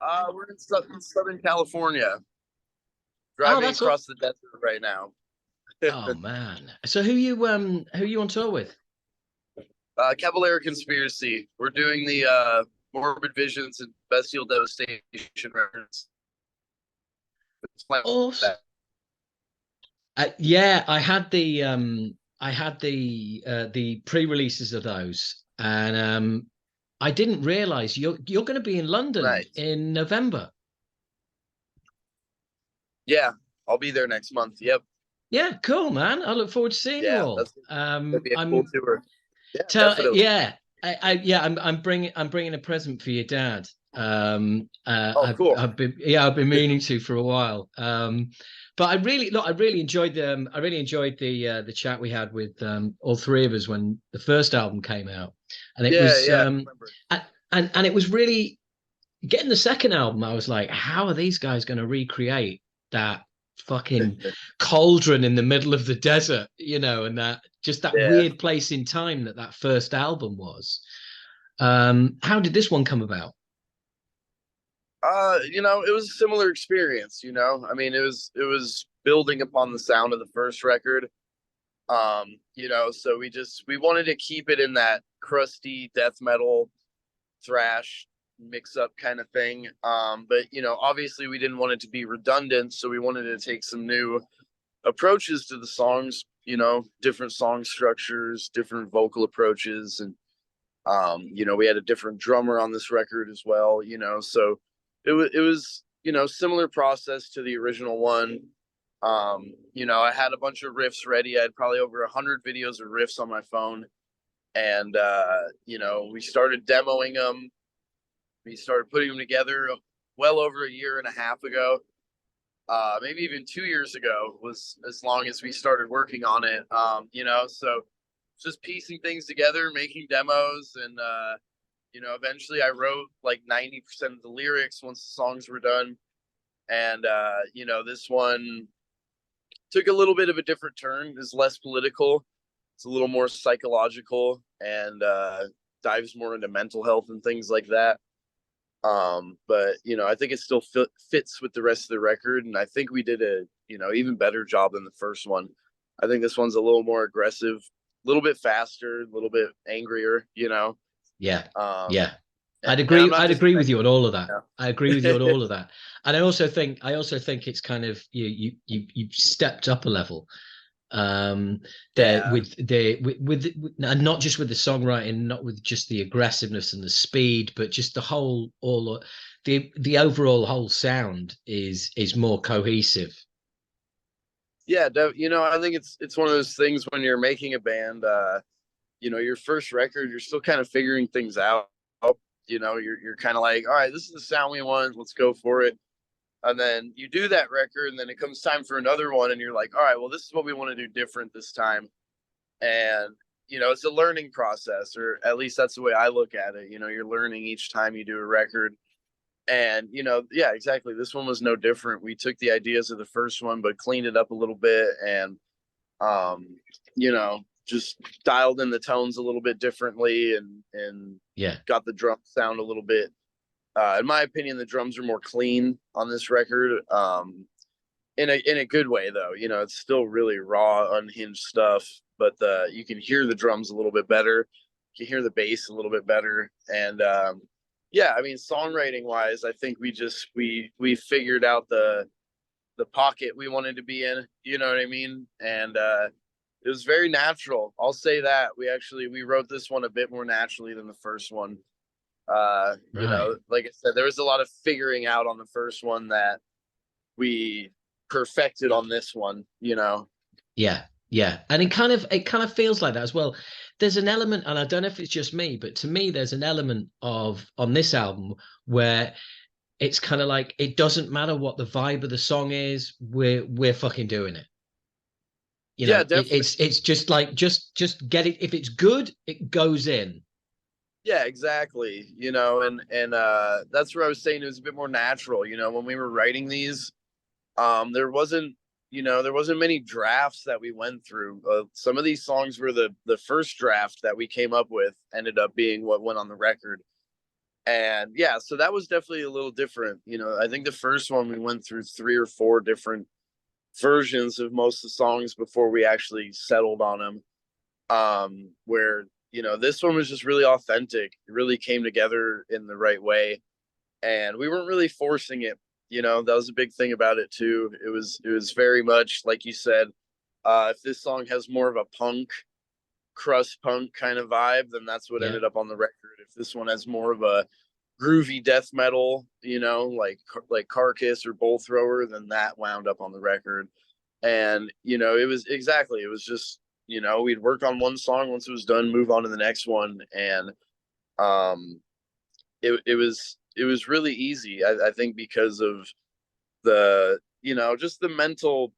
We're in Southern California, Oh, driving that's all. across the desert right now. Oh man. So who you on tour with? Cavalera Conspiracy. We're doing the Morbid Visions and Bestial Devastation records. Awesome. Yeah, I had the pre-releases of those, and I didn't realize you're going to be in London Nice. in November. Yeah, I'll be there next month. Yep. Yeah, cool, man. I look forward to seeing you Yeah, all. that's gonna be a cool I'm tour. Yeah, tell definitely. yeah, yeah, I'm bringing a present for your dad. Oh, cool. I've been meaning to for a while. But I really enjoyed the chat we had with all three of us when the first album came out, and it Yeah, was yeah, I remember. and it was really getting the second album. I was like, how are these guys going to recreate that fucking cauldron in the middle of the desert, and that Yeah. weird place in time that first album was. How did this one come about? It was a similar experience, I mean, it was building upon the sound of the first record. So we wanted to keep it in that crusty death metal thrash mix up kind of thing. But obviously we didn't want it to be redundant, so we wanted to take some new approaches to the songs, different song structures, different vocal approaches, and we had a different drummer on this record as well, so it was similar process to the original one. I had a bunch of riffs ready. I had probably over 100 videos of riffs on my phone, and we started demoing them. We started putting them together well over a year and a half ago. Maybe even 2 years ago was as long as we started working on it. So just piecing things together, making demos, and eventually I wrote like 90% of the lyrics once the songs were done. And this one took a little bit of a different turn. It's less political. It's a little more psychological, and dives more into mental health and things like that. But I think it still fits with the rest of the record, and I think we did a even better job than the first one. I think this one's a little more aggressive, a little bit faster, a little bit angrier. Yeah, Um, yeah. and I'm not I'd just agree with you on all of that. you I agree with you on all of that. And I also think it's kind of you stepped up a level. There yeah, with and not just with the songwriting, not with just the aggressiveness and the speed, but just the overall whole sound is more cohesive. yeah. I think it's one of those things when you're making a band. Your first record, you're still kind of figuring things out. You're kind of like, all right, this is the sound we want. Let's go for it. And then you do that record, and then it comes time for another one, and you're like, all right, well, this is what we want to do different this time. And it's a learning process, or at least that's the way I look at it. You're learning each time you do a record. And yeah, exactly, this one was no different. We took the ideas of the first one but cleaned it up a little bit, and just dialed in the tones a little bit differently, and Yeah, got the drum sound a little bit. In my opinion, the drums are more clean on this record. In a good way though. It's still really raw, unhinged stuff, but you can hear the drums a little bit better. You can hear the bass a little bit better, and yeah, I mean, songwriting wise, I think we figured out the pocket we wanted to be in. You know what I mean? And it was very natural. I'll say that we wrote this one a bit more naturally than the first one. right. Like I said, there was a lot of figuring out on the first one that we perfected on this one. Yeah, yeah. And it kind of feels like that as well. There's an element, and I don't know if it's just me, but to me, there's an element of on this album where it's kind of like it doesn't matter what the vibe of the song is, we're fucking doing it. Yeah, definitely. It's just like just get it. If it's good, it goes in. Yeah, exactly. And that's where I was saying it was a bit more natural. When we were writing these, there wasn't many drafts that we went through. Some of these songs were the first draft that we came up with ended up being what went on the record. And yeah, so that was definitely a little different. I think the first one we went through 3 or 4 different versions of most of the songs before we actually settled on them. Where this one was just really authentic. It really came together in the right way, and we weren't really forcing it. That was a big thing about it too. It was very much like you said. If this song has more of a punk, crust punk kind of vibe, then that's what Yeah. ended up on the record. If this one has more of a groovy death metal, like Carcass or Bull Thrower, then that wound up on the record. And it was just we'd work on one song. Once it was done, move on to the next one. And um it was really easy. I think because of the just the mental,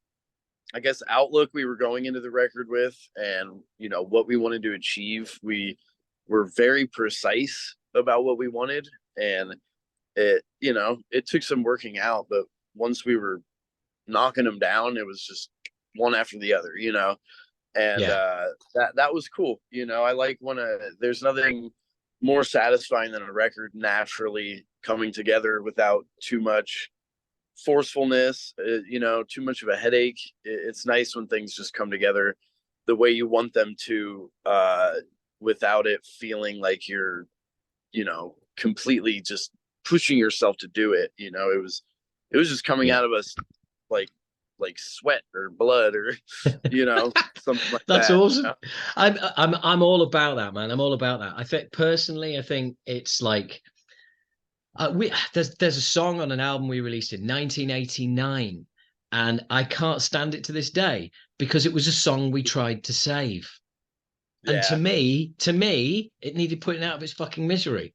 I guess, outlook we were going into the record with, and what we wanted to achieve. We were very precise about what we wanted, and it took some working out, but once we were knocking them down, it was just one after the other, and Yeah. that was cool. I like when there's nothing more satisfying than a record naturally coming together without too much forcefulness, too much of a headache. It's nice when things just come together the way you want them to, without it feeling like you're completely just pushing yourself to do it. It was just coming Yeah. out of us like sweat or blood or something like That's that. awesome. I'm all about that, man. I'm all about that. I think personally, I think it's like there's a song on an album we released in 1989, and I can't stand it to this day because it was a song we tried to save. And Yeah. to me, it needed putting out of its fucking misery.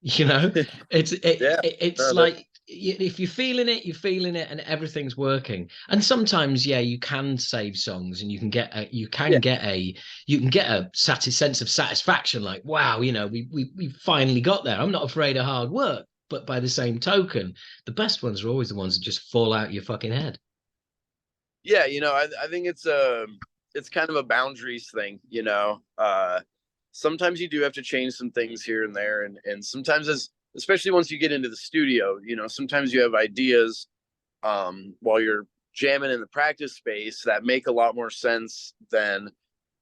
You know, Yeah. it's No, that, like if you're feeling it, you're feeling it, and everything's working. And sometimes, yeah, you can save songs, and yeah. you can get a sense of satisfaction, like wow, we finally got there. I'm not afraid of hard work, but by the same token, the best ones are always the ones that just fall out your fucking head. Yeah, I think it's kind of a boundaries thing. Sometimes you do have to change some things here and there, and sometimes, especially once you get into the studio, sometimes you have ideas while you're jamming in the practice space that make a lot more sense than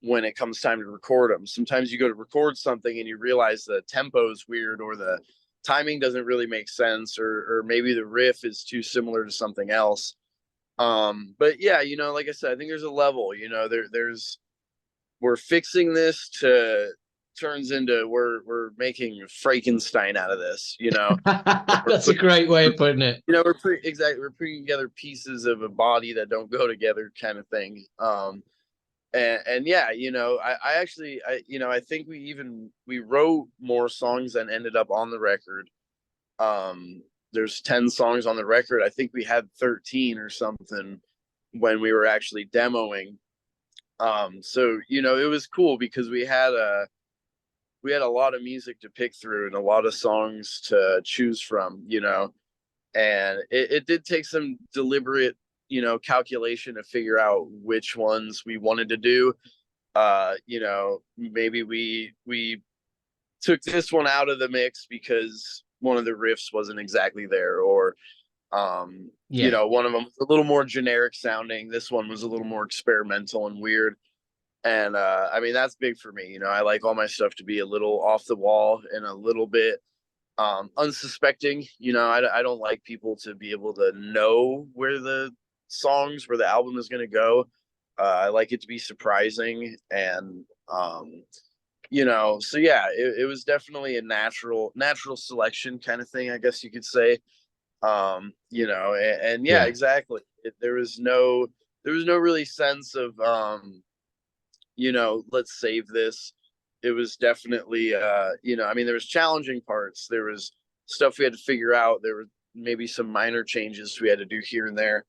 when it comes time to record them. Sometimes you go to record something and you realize the tempo is weird, or the timing doesn't really make sense, or maybe the riff is too similar to something else. But yeah, like I said, I think there's a level. There's we're fixing this to turns into we're making Frankenstein out of this. We're That's a putting great way of putting it. we're putting together pieces of a body that don't go together, kind of thing. And yeah, I actually, I think we wrote more songs than ended up on the record. Um, there's 10 songs on the record. I think we had 13 or something when we were actually demoing. So it was cool because we had a lot of music to pick through and a lot of songs to choose from. And it did take some deliberate calculation to figure out which ones we wanted to do. Maybe we took this one out of the mix because one of the riffs wasn't exactly there, or Yeah. one of them was a little more generic sounding. This one was a little more experimental and weird. And I mean, that's big for me. I like all my stuff to be a little off the wall and a little bit unsuspecting. I don't like people to be able to know where the album is going to go. I like it to be surprising, and so yeah, it was definitely a natural selection kind of thing, I guess you could say. And yeah, Yeah. exactly. There was no really sense of let's save this. It was definitely I mean, there was challenging parts. There was stuff we had to figure out. There were maybe some minor changes we had to do here and there.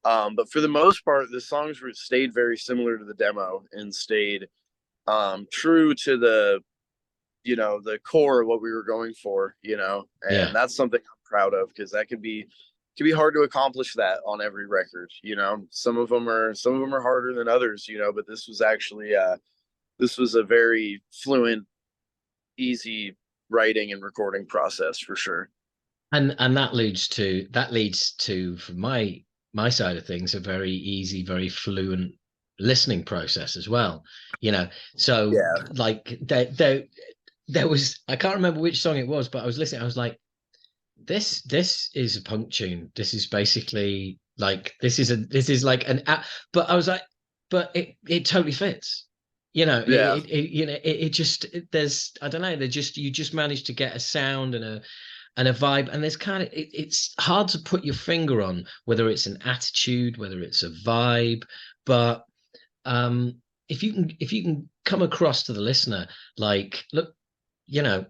But for the most part, the songs stayed very similar to the demo and stayed true to the core of what we were going for, and Yeah. that's something I'm proud of, because that could be hard to accomplish that on every record. Some of them are harder than others, but this was actually this was a very fluent, easy writing and recording process for sure. And that leads to from my side of things a very easy, very fluent listening process as well. You know, so Yeah. like there was, I can't remember which song it was, but I was listening, I was like, this is a punk tune. This is basically like this is like but I was like, but it totally fits. You know, Yeah. it just there's, I don't know, they just, you just managed to get a sound and a vibe, and there's kind of it's hard to put your finger on whether it's an attitude, whether it's a vibe, but um if you can come across to the listener like, look, you know,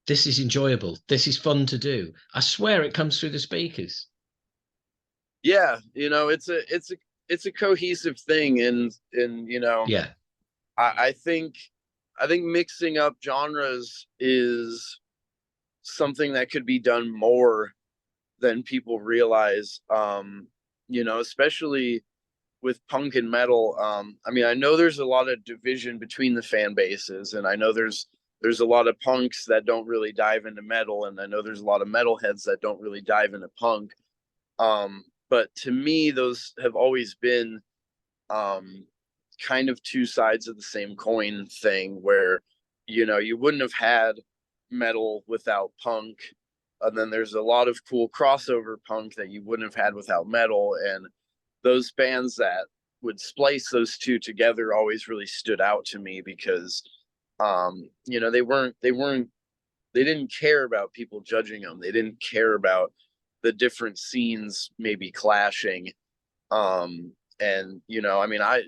this is enjoyable, this is fun to do, I swear it comes through the speakers. Yeah. It's a cohesive thing. And, Yeah. I think, mixing up genres is something that could be done more than people realize. Especially with punk and metal. I mean, I know there's a lot of division between the fan bases, and I know there's a lot of punks that don't really dive into metal, and I know there's a lot of metalheads that don't really dive into punk. But to me, those have always been um, kind of two sides of the same coin thing, where you wouldn't have had metal without punk, and then there's a lot of cool crossover punk that you wouldn't have had without metal, and those bands that would splice those two together always really stood out to me because they didn't care about people judging them. They didn't care about the different scenes maybe clashing. And I mean, I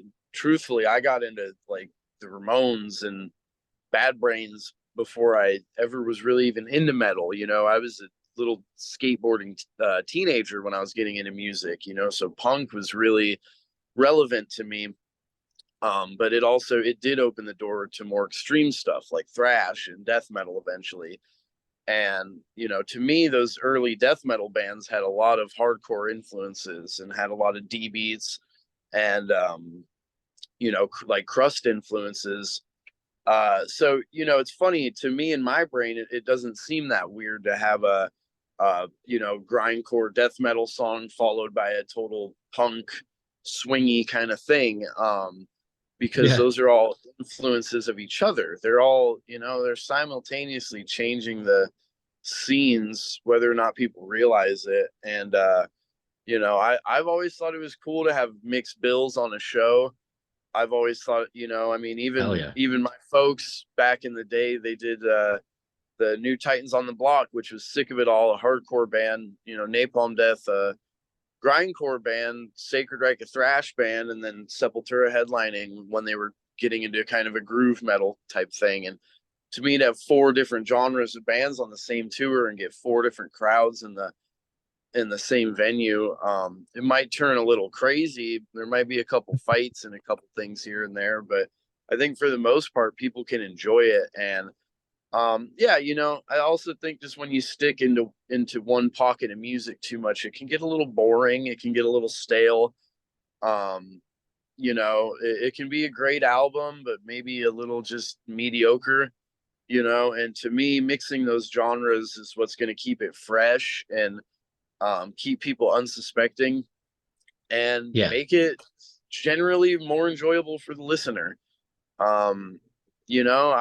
got into like the Ramones and Bad Brains before I ever was really even into metal. I was a little skateboarding teenager when I was getting into music, so punk was really relevant to me. But it did open the door to more extreme stuff like thrash and death metal eventually. And to me, those early death metal bands had a lot of hardcore influences and had a lot of D beats and like crust influences. So it's funny to me, in my brain, it doesn't seem that weird to have a grindcore death metal song followed by a total punk swingy kind of thing. Because Yeah. those are all influences of each other. They're all, they're simultaneously changing the scenes, whether or not people realize it. And I've always thought it was cool to have mixed bills on a show. I've always thought, I mean, Hell even yeah. even my folks back in the day, they did the New Titans on the Block, which was Sick of It All, a hardcore band, Napalm Death, grindcore band, Sacred Reich, a thrash band, and then Sepultura headlining when they were getting into kind of a groove metal type thing. And to me, to have four different genres of bands on the same tour and get four different crowds in the same venue, it might turn a little crazy. There might be a couple fights and a couple things here and there, but I think for the most part, people can enjoy it. And yeah, I also think just when you stick into one pocket of music too much, it can get a little boring. It can get a little stale. Um, it can be a great album, but maybe a little just mediocre. And to me, mixing those genres is what's going to keep it fresh and keep people unsuspecting and Yeah. make it generally more enjoyable for the listener. Um, you know,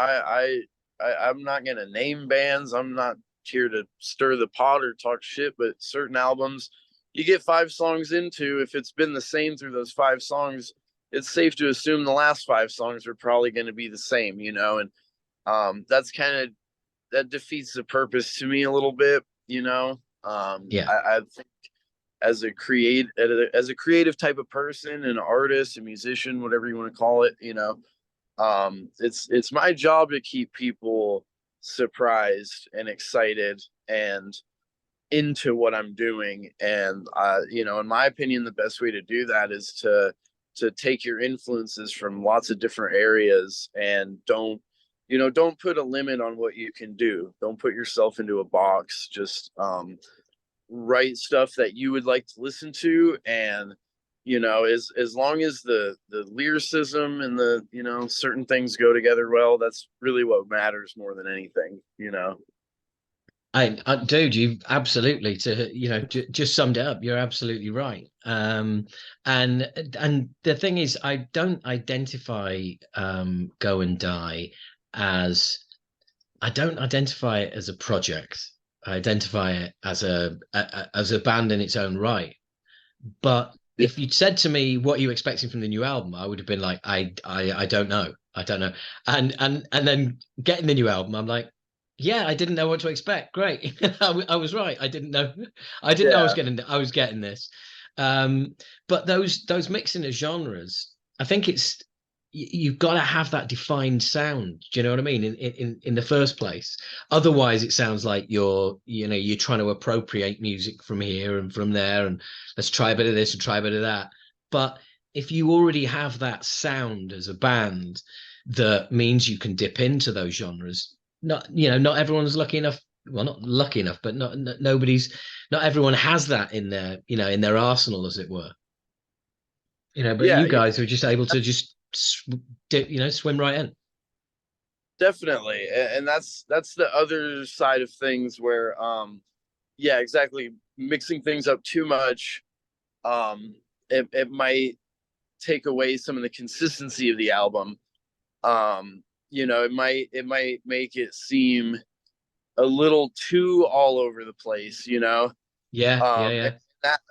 I'm not gonna name bands. I'm not here to stir the pot or talk shit, but certain albums you get five songs into, if it's been the same through those five songs, it's safe to assume the last five songs are probably going to be the same, and that's kind of that defeats the purpose to me a little bit, Yeah. I think as a creative type of person, an artist, a musician, whatever you want to call it, it's my job to keep people surprised and excited and into what I'm doing. And in my opinion, the best way to do that is to take your influences from lots of different areas and don't put a limit on what you can do. Don't put yourself into a box. Just write stuff that you would like to listen to, and as long as the lyricism and the certain things go together well, that's really what matters more than anything. Dude, you've absolutely just summed it up. You're absolutely right. And the thing is, I don't identify Go and Die as I don't identify it as a project. I identify it as a band in its own right. But Yeah, if you'd said to me what are you expecting from the new album, I would have been like, I don't know. I don't know. And then getting the new album, I'm like, yeah, I didn't know what to expect. Great. I was right. I didn't know. I didn't know yeah, I was getting this. Um, but those mixing of genres, I think you've got to have that defined sound. Do you know what I mean? In the first place. Otherwise, it sounds like you're trying to appropriate music from here and from there, and let's try a bit of this and try a bit of that. But if you already have that sound as a band, that means you can dip into those genres. Not everyone's lucky enough. Well, not lucky enough, but not everyone has that in in their arsenal, as it were. But yeah, you guys are just able to just swim right in. definitely. And that's the other side of things where, yeah, exactly. Mixing things up too much, it might take away some of the consistency of the album. It might make it seem a little too all over the place, Yeah, yeah, and yeah.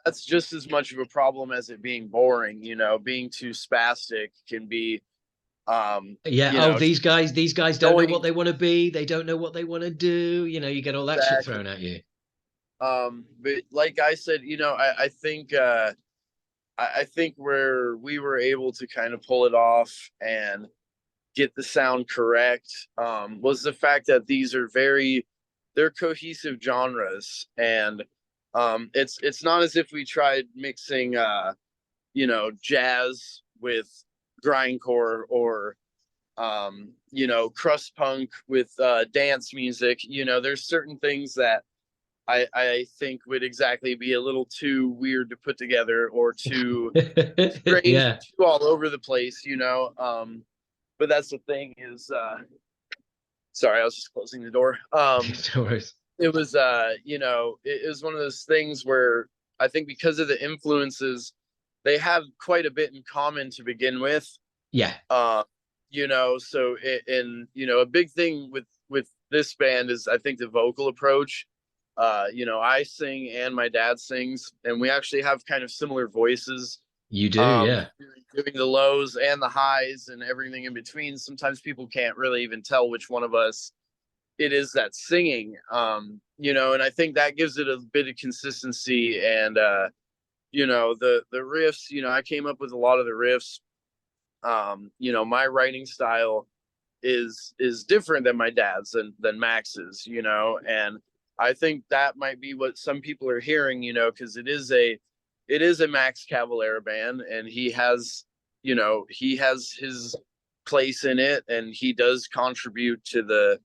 that's just as much of a problem as it being boring. Being too spastic can be, Yeah. Oh, just these guys don't know what annoying. they want to be. They don't know what they want to do. You get all that shit Exactly. thrown at you. But like I said, I think where we were able to kind of pull it off and get the sound correct, was the fact that they're cohesive genres, and it's not as if we tried mixing jazz with grindcore, or crust punk with dance music. There's certain things that I think would exactly be a little too weird to put together, or too strange, Yeah. too all over the place. But that's the thing is, sorry, I was just closing the door. No worries. It was, it was one of those things where I think because of the influences, they have quite a bit in common to begin with. Yeah. uh so and a big thing with this band is, I think, the vocal approach. I sing and my dad sings, and we actually have kind of similar voices. You do. Yeah. Doing the lows and the highs and everything in between. Sometimes people can't really even tell which one of us it is that's singing. And I think that gives it a bit of consistency. And the riffs, I came up with a lot of the riffs. My writing style is different than my dad's, than Max's, and I think that might be what some people are hearing, because it is a Max Cavalera band, and he has his place in it, and he does contribute to the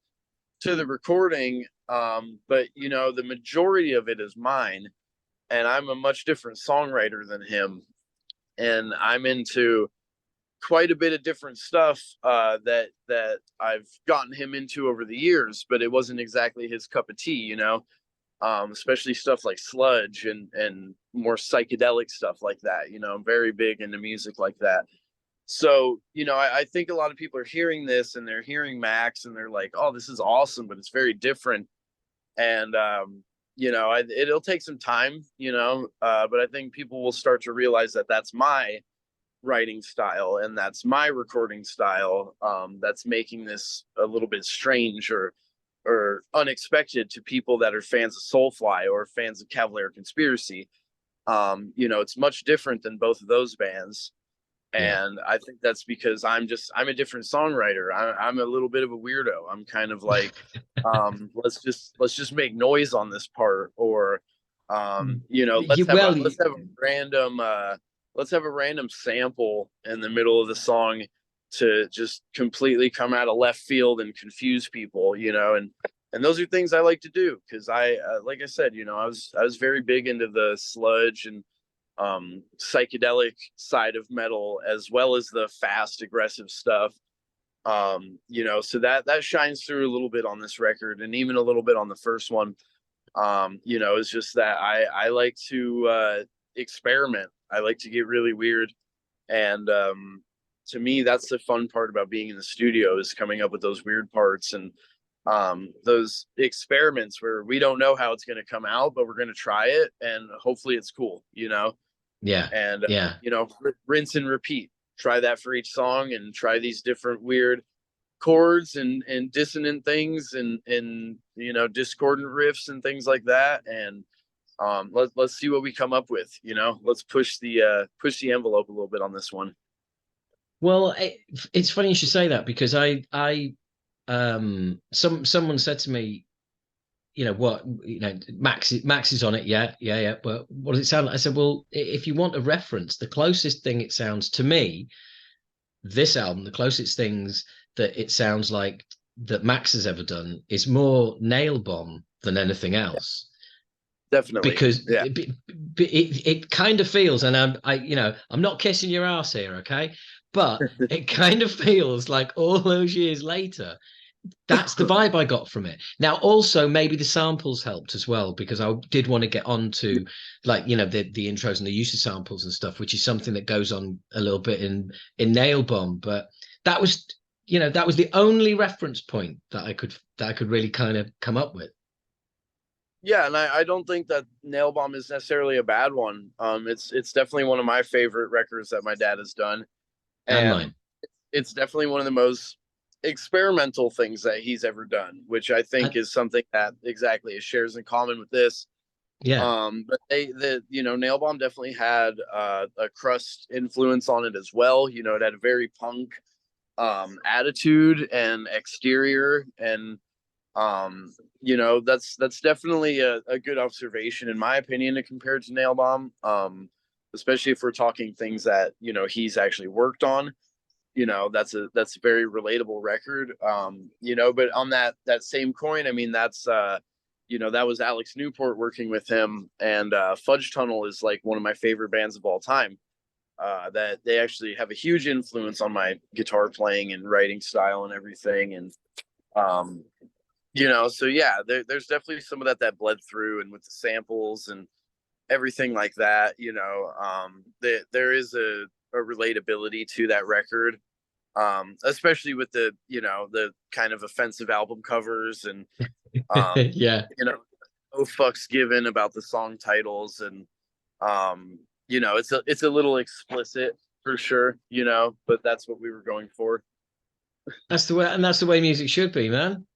recording. But the majority of it is mine, and I'm a much different songwriter than him, and I'm into quite a bit of different stuff, that I've gotten him into over the years, but it wasn't exactly his cup of tea. Especially stuff like sludge and more psychedelic stuff like that. I'm very big into music like that. So, I think a lot of people are hearing this, and they're hearing Max, and they're like, "Oh, this is awesome," but it's very different. And it'll take some time, but I think people will start to realize that that's my writing style, and that's my recording style, that's making this a little bit strange, or unexpected to people that are fans of Soulfly or fans of Cavalera Conspiracy. It's much different than both of those bands. Yeah. And I think that's because I'm a different songwriter. I'm a little bit of a weirdo. I'm kind of like, let's just make noise on this part, or let's have a Well, random sample in the middle of the song to just completely come out of left field and confuse people. And those are things I like to do, because like I said, I was very big into the sludge and psychedelic side of metal, as well as the fast, aggressive stuff. So that shines through a little bit on this record, and even a little bit on the first one. It's just that I like to experiment. I like to get really weird, and to me, that's the fun part about being in the studio, is coming up with those weird parts and those experiments where we don't know how it's going to come out, but we're going to try it, and hopefully it's cool. Yeah. And Yeah. rinse and repeat. Try that for each song, and try these different weird chords and dissonant things, and discordant riffs and things like that, and let's see what we come up with. Let's push the envelope a little bit on this one. Well, it's funny you should say that, because someone said to me, Max is on it, yeah, but what does it sound like? I said, well, if you want a reference, the closest thing it sounds to me, this album, the closest things that it sounds like that Max has ever done is more Nail Bomb than anything else. Definitely. Because Yeah. it kind of feels, and I'm not kissing your ass here, okay, but it kind of feels like all those years later, that's the vibe I got from it. Now, also maybe the samples helped as well, because I did want to get on to, like, the intros and the use of samples and stuff, which is something that goes on a little bit in Nail Bomb. But that was the only reference point that I could really kind of come up with. Yeah, and I don't think that Nail Bomb is necessarily a bad one. It's definitely one of my favorite records that my dad has done, And and mine. it's definitely one of the most experimental things that he's ever done, which I think And, is something that exactly it shares in common with this. yeah. But Nail Bomb definitely had a crust influence on it as well. It had a very punk attitude and exterior, and that's definitely a good observation in my opinion to compare to Nail Bomb. Especially if we're talking things that he's actually worked on. That's a very relatable record. But on that same coin, I mean, that's that was Alex Newport working with him, and Fudge Tunnel is like one of my favorite bands of all time. That they actually have a huge influence on my guitar playing and writing style and everything. And so yeah, there's definitely some of that bled through, and with the samples and everything like that. There is a relatability to that record, especially with the kind of offensive album covers, and Yeah. no fucks given about the song titles, and it's a little explicit for sure, but that's what we were going for. That's the way, and that's the way music should be, man.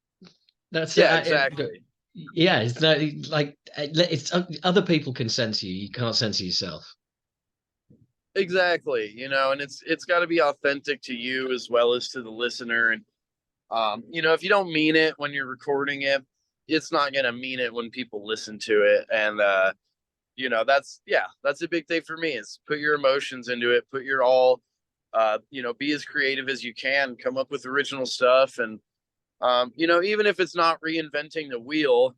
That's Yeah, exactly. yeah. It's not like it's other people can censor you. You can't censor yourself. Exactly. And it's got to be authentic to you as well as to the listener. And if you don't mean it when you're recording it, it's not gonna mean it when people listen to it. And that's a big thing for me, is put your emotions into it, put your all, be as creative as you can, come up with original stuff. And even if it's not reinventing the wheel,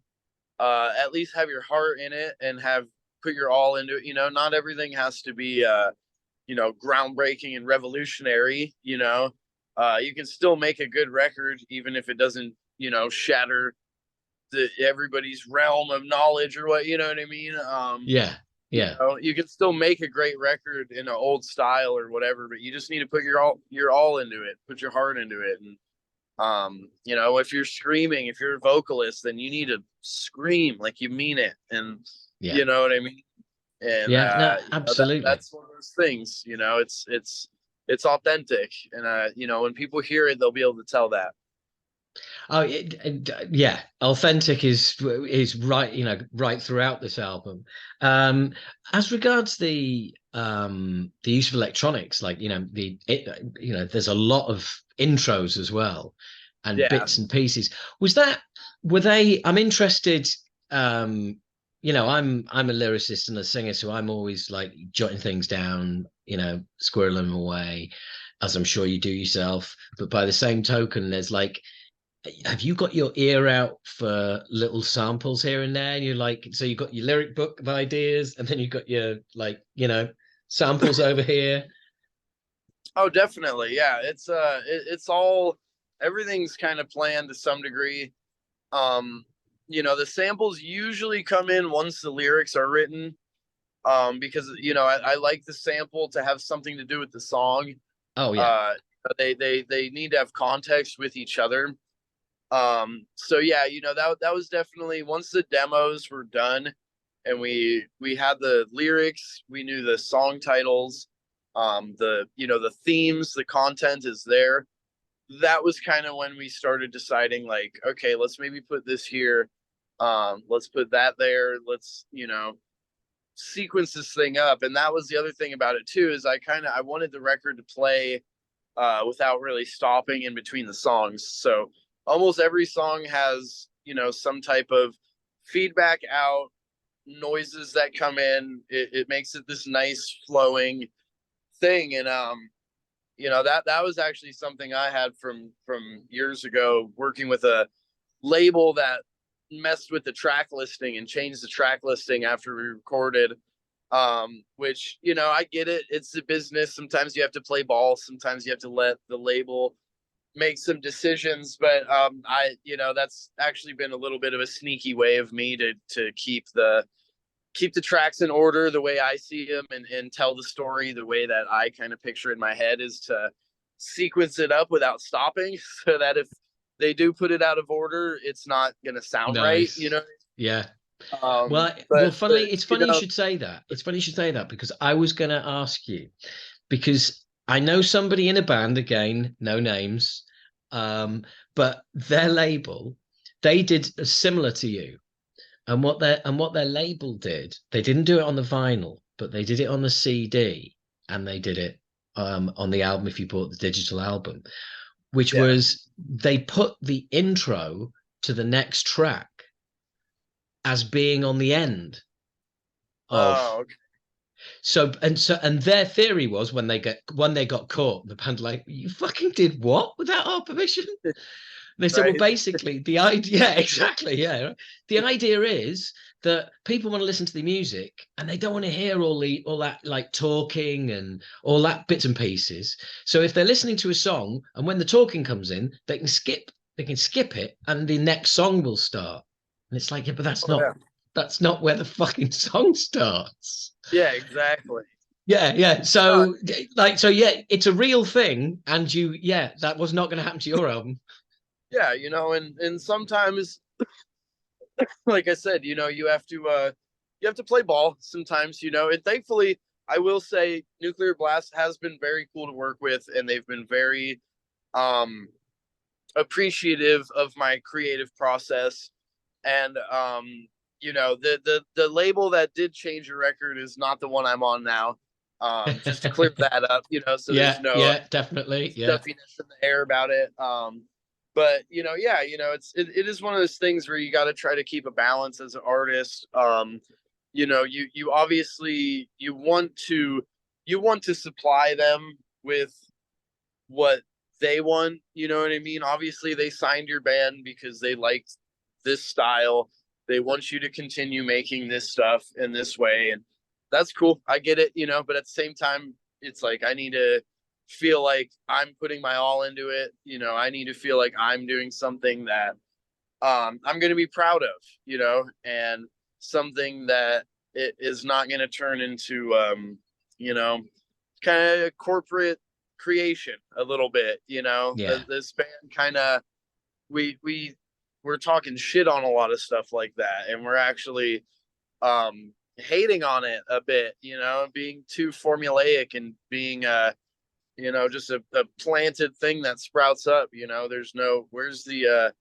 at least have your heart in it, and have put your all into it. Not everything has to be groundbreaking and revolutionary. You can still make a good record even if it doesn't shatter everybody's realm of knowledge, or what, you know what I mean. Yeah. Yeah. You can still make a great record in an old style or whatever, but you just need to put your all into it, put your heart into it. And if you're screaming, if you're a vocalist, then you need to scream like you mean it. And Yeah. you know what I mean. And Yeah. No, absolutely. that's one of those things. It's authentic, and when people hear it, they'll be able to tell that. Oh, yeah. Authentic is right. Right throughout this album. Um, as regards the use of electronics, like there's a lot of intros as well, and Yeah. bits and pieces. Were they? I'm interested. Um, I'm a lyricist and a singer, so I'm always like jotting things down, squirreling them away, as I'm sure you do yourself. But by the same token, there's like, have you got your ear out for little samples here and there? And you're like, so you've got your lyric book of ideas, and then you've got your, like, samples over here. Oh, definitely. Yeah. It's all, everything's kind of planned to some degree. Um, the samples usually come in once the lyrics are written. Because I like the sample to have something to do with the song. Oh yeah. Uh, they need to have context with each other. So yeah, that was definitely once the demos were done and we had the lyrics, we knew the song titles, the themes, the content is there. That was kind of when we started deciding like, okay, let's maybe put this here. Let's put that there. Let's, sequence this thing up. And that was the other thing about it too, is I wanted the record to play without really stopping in between the songs. So almost every song has, some type of feedback out, noises that come in. It makes it this nice flowing thing. And that was actually something I had from years ago working with a label that messed with the track listing and changed the track listing after we recorded. Which I get it, it's the business, sometimes you have to play ball, sometimes you have to let the label make some decisions, but that's actually been a little bit of a sneaky way of me to keep the tracks in order the way I see them, and tell the story the way that I kind of picture in my head, is to sequence it up without stopping so that if they do put it out of order, it's not going to sound right, Nice. Yeah. But It's funny you should say that. It's funny you should say that because I was going to ask you, because I know somebody in a band, again, no names, but their label, they did similar to you. And what their label did, they didn't do it on the vinyl, but they did it on the CD, and they did it on the album if you bought the digital album, which yeah. was they put the intro to the next track as being on the end of. Oh, okay. And their theory was when they got caught, the band like, you fucking did what without our permission? They said, well, Right. basically, the idea, yeah, exactly, yeah. The idea is that people want to listen to the music and they don't want to hear all that like talking and all that bits and pieces. So if they're listening to a song and when the talking comes in, they can skip it and the next song will start. And it's like, yeah, but that's Oh, not yeah. that's not where the fucking song starts. Yeah, exactly. Yeah, yeah. Uh, Yeah, it's a real thing, and yeah, that was not going to happen to your album. yeah, and sometimes, like I said, you have to play ball sometimes, and thankfully I will say Nuclear Blast has been very cool to work with, and they've been very um appreciative of my creative process. And the label that did change the record is not the one I'm on now. Just to clear that up, so there's Yeah, no yeah, definitely. Yeah. stuffiness in the air about it. But yeah, it is one of those things where you got to try to keep a balance as an artist. You obviously you want to supply them with what they want. You know what I mean? Obviously, they signed your band because they liked this style. They want you to continue making this stuff in this way, and that's cool. I get it, but at the same time, it's like I need to feel like I'm putting my all into it. I need to feel like I'm doing something that I'm going to be proud of, and something that it is not going to turn into, you know, kind of corporate creation a little bit. Yeah. This band kind of we we're talking shit on a lot of stuff like that, and we're actually hating on it a bit, being too formulaic and being just a planted thing that sprouts up. Where's the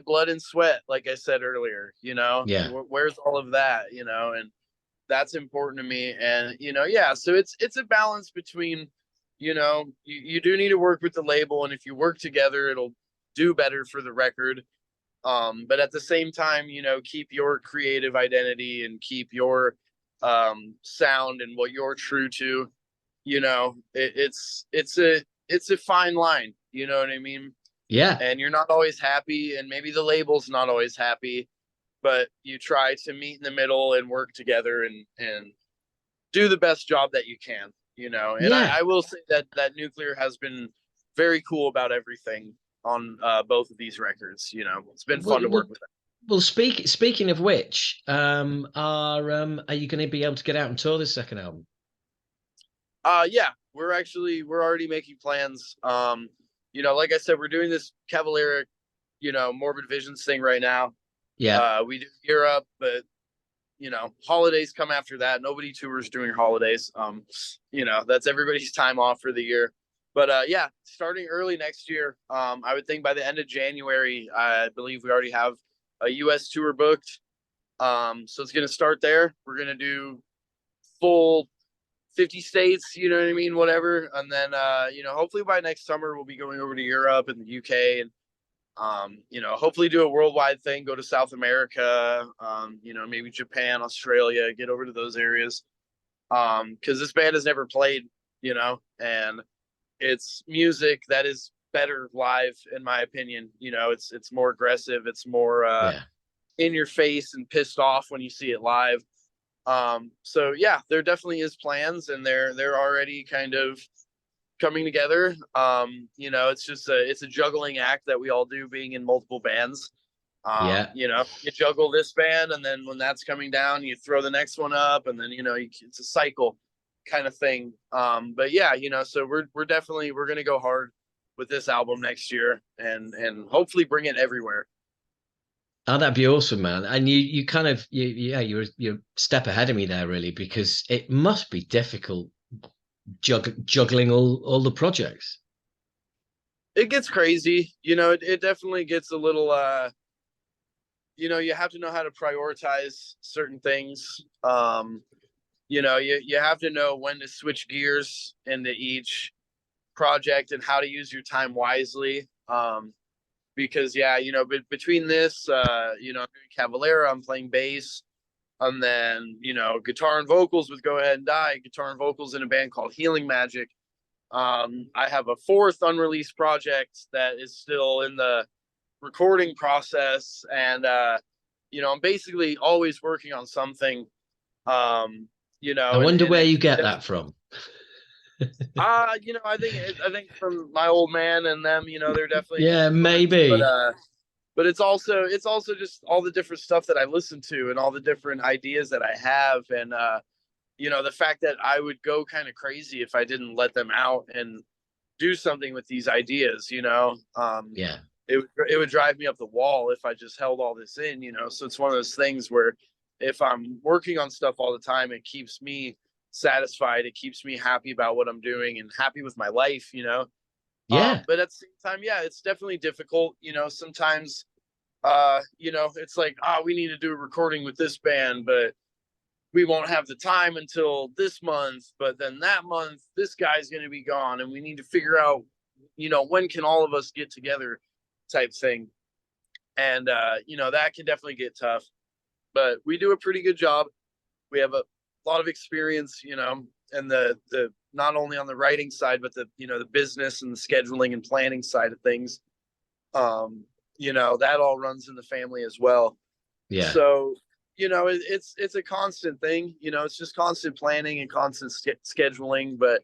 blood and sweat, like I said earlier, Yeah. where's all of that, and that's important to me. And yeah, so it's a balance between, you do need to work with the label, and if you work together it'll do better for the record. But at the same time, keep your creative identity and keep your sound and what you're true to. It's a fine line, you know what I mean? Yeah. And you're not always happy, and maybe the label's not always happy, but you try to meet in the middle and work together and do the best job that you can. you know. And Yeah. I will say that Nuclear has been very cool about everything on both of these records. You know, it's been fun Well, to work well, with them. well speaking of which, are you going to be able to get out and tour this second album? Yeah, we're already making plans. You know, like I said, we're doing this Cavalera, you know, Morbid Visions thing right now. Yeah. We do Europe, but you know, holidays come after that. Nobody tours during holidays. You know, that's everybody's time off for the year. But yeah, starting early next year, I would think by the end of January, I believe we already have a US tour booked. So it's gonna start there. We're gonna do full 50 states, you know what I mean, whatever. And then you know, hopefully by next summer we'll be going over to Europe and the UK and you know, hopefully do a worldwide thing, go to South America, you know, maybe Japan, Australia, get over to those areas. Because this band has never played, you know, and it's music that is better live, in my opinion. You know, it's more aggressive, it's more Yeah. in your face and pissed off when you see it live. So yeah, there definitely is plans, and they're already kind of coming together. You know, it's a juggling act that we all do being in multiple bands. Yeah. You know, you juggle this band, and then when that's coming down, you throw the next one up, and then you know it's a cycle kind of thing. But yeah, you know, so we're definitely we're gonna go hard with this album next year, and hopefully bring it everywhere. Oh, that'd be awesome, man. And you kind of yeah, you're a step ahead of me there, really, because it must be difficult juggling all the projects. It gets crazy, you know. It definitely gets a little. You know, you have to know how to prioritize certain things. You know, you have to know when to switch gears into each project and how to use your time wisely. Because yeah, you know, but between this, you know, I'm doing Cavalera, I'm playing bass, and then you know, guitar and vocals with Go Ahead and Die, guitar and vocals in a band called Healing Magic. I have a fourth unreleased project that is still in the recording process, and you know, I'm basically always working on something. Um, you I know, wonder and where it you get does. that from. You know, I think from my old man and them, you know, they're definitely an Yeah, influence, maybe. but it's also just all the different stuff that I listen to and all the different ideas that I have, and you know, the fact that I would go kind of crazy if I didn't let them out and do something with these ideas, you know. Yeah. It would drive me up the wall if I just held all this in, you know. So it's one of those things where if I'm working on stuff all the time, it keeps me satisfied. It keeps me happy about what I'm doing and happy with my life, you know. Yeah. But at the same time, yeah, it's definitely difficult, you know. Sometimes, you know, it's like, we need to do a recording with this band, but we won't have the time until this month. But then that month, this guy's going to be gone, and we need to figure out, you know, when can all of us get together, type thing. And you know, that can definitely get tough, but we do a pretty good job. We have a lot of experience, you know, and the not only on the writing side, but the, you know, the business and the scheduling and planning side of things. You know, that all runs in the family as well. Yeah. So you know, it's a constant thing. You know, it's just constant planning and constant scheduling. But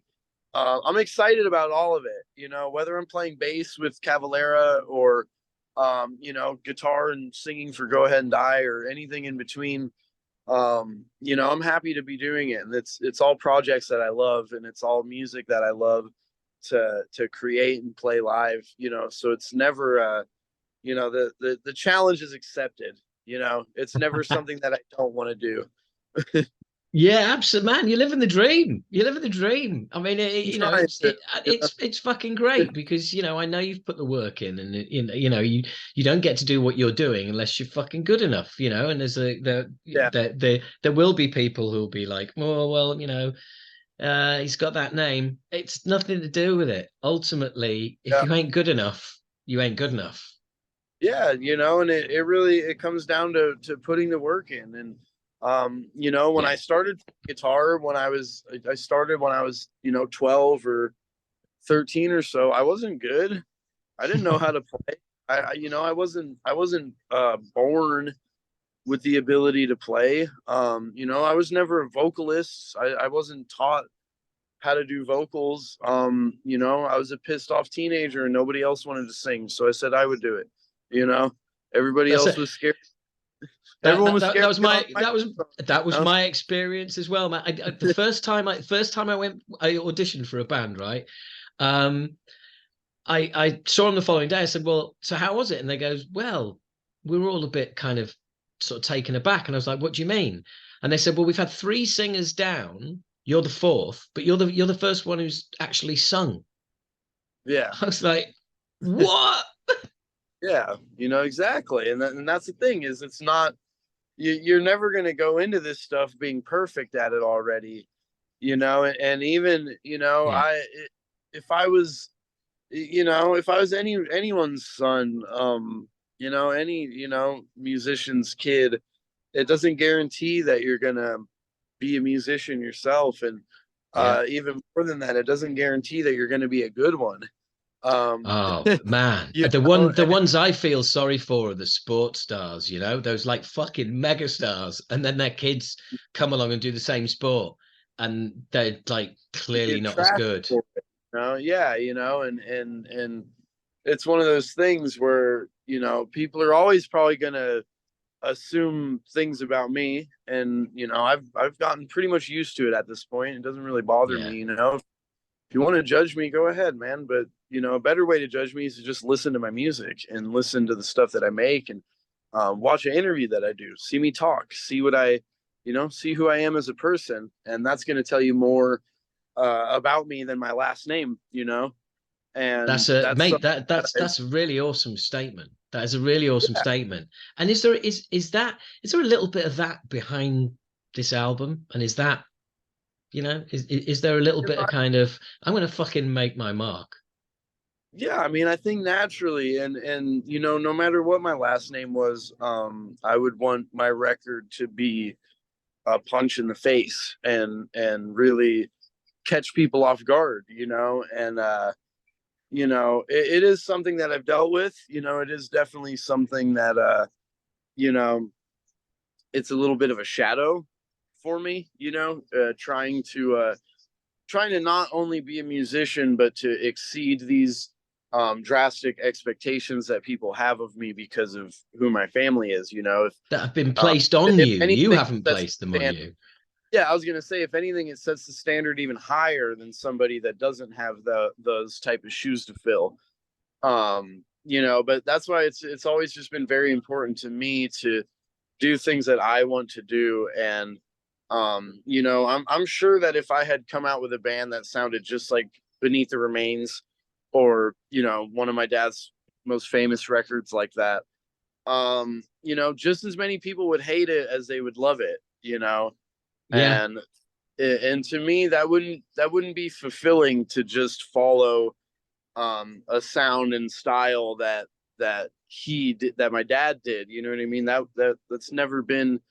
I'm excited about all of it. You know, whether I'm playing bass with Cavalera or you know, guitar and singing for Go Ahead and Die or anything in between. You know, I'm happy to be doing it, and it's all projects that I love, and it's all music that I love to create and play live. You know, so it's never you know, the challenge is accepted. You know, it's never something that I don't want to do. Yeah, absolutely, man. You live in the dream. You live in the dream. I mean, I'm you know, trying to. it's fucking great because you know I know you've put the work in, and you know you don't get to do what you're doing unless you're fucking good enough, you know. And there's Yeah, there will be people who'll be like, oh well, you know, he's got that name. It's nothing to do with it. Ultimately, if yeah, you ain't good enough, you ain't good enough. yeah. You know, and it really it comes down to putting the work in. And you know, when I Yeah, started guitar, I started when I was, you know, 12 or 13 or so. I wasn't good. I didn't know how to play. You know, I wasn't born with the ability to play. You know, I was never a vocalist. I wasn't taught how to do vocals. You know, I was a pissed off teenager and nobody else wanted to sing, so I said I would do it. You know, everybody That's else it. was scared. That, Everyone that was that scared that to was get on my the microphone. that You was know? my experience as well, man. The first time I went, I auditioned for a band, right? Um, I saw them the following day. I said, "Well, so how was it?" And they goes, "Well, we were all a bit kind of sort of taken aback." And I was like, "What do you mean?" And they said, "Well, we've had three singers down. You're the fourth, but you're the first one who's actually sung." Yeah, I was like, "What?" yeah, you know exactly, and that's the thing is it's not you're never gonna go into this stuff being perfect at it already, you know, and even you know Yeah, if I was you know if I was anyone's son, you know any you know musician's kid, it doesn't guarantee that you're gonna be a musician yourself, and yeah. even more than that, it doesn't guarantee that you're gonna be a good one. Oh man, You know, the ones I feel sorry for are the sports stars, you know, those like fucking mega stars, and then their kids come along and do the same sport, and they're like you clearly get not as trash good. for it. You know? Yeah, you know, and it's one of those things where you know people are always probably gonna assume things about me, and you know I've gotten pretty much used to it at this point. It doesn't really bother Yeah, me, you know. If you want to judge me, go ahead, man. But you know, a better way to judge me is to just listen to my music and listen to the stuff that I make, and watch an interview that I do, see me talk, see what I, you know, see who I am as a person, and that's going to tell you more about me than my last name, you know. And that's a that's mate. something That that that's I, that's a really awesome statement. That is a really awesome yeah, statement. And is there a little bit of that behind this album? And is that, you know, is there a little you bit know, of kind of I'm gonna fucking make my mark? yeah. I mean, I think naturally, and you know, no matter what my last name was, I would want my record to be a punch in the face and really catch people off guard, you know, and you know, it is something that I've dealt with, you know, it is definitely something that you know, it's a little bit of a shadow for me, you know, trying to not only be a musician but to exceed these drastic expectations that people have of me because of who my family is, you know, That have been um, placed on if you. You anything haven't that's placed them on the you. yeah, I was gonna say, if anything, it sets the standard even higher than somebody that doesn't have those type of shoes to fill. You know, but that's why it's always just been very important to me to do things that I want to do. And you know, I'm sure that if I had come out with a band that sounded just like Beneath the Remains, or you know, one of my dad's most famous records like that, you know, just as many people would hate it as they would love it, you know. Yeah, And to me that wouldn't be fulfilling to just follow a sound and style that my dad did, you know what I mean, that's never been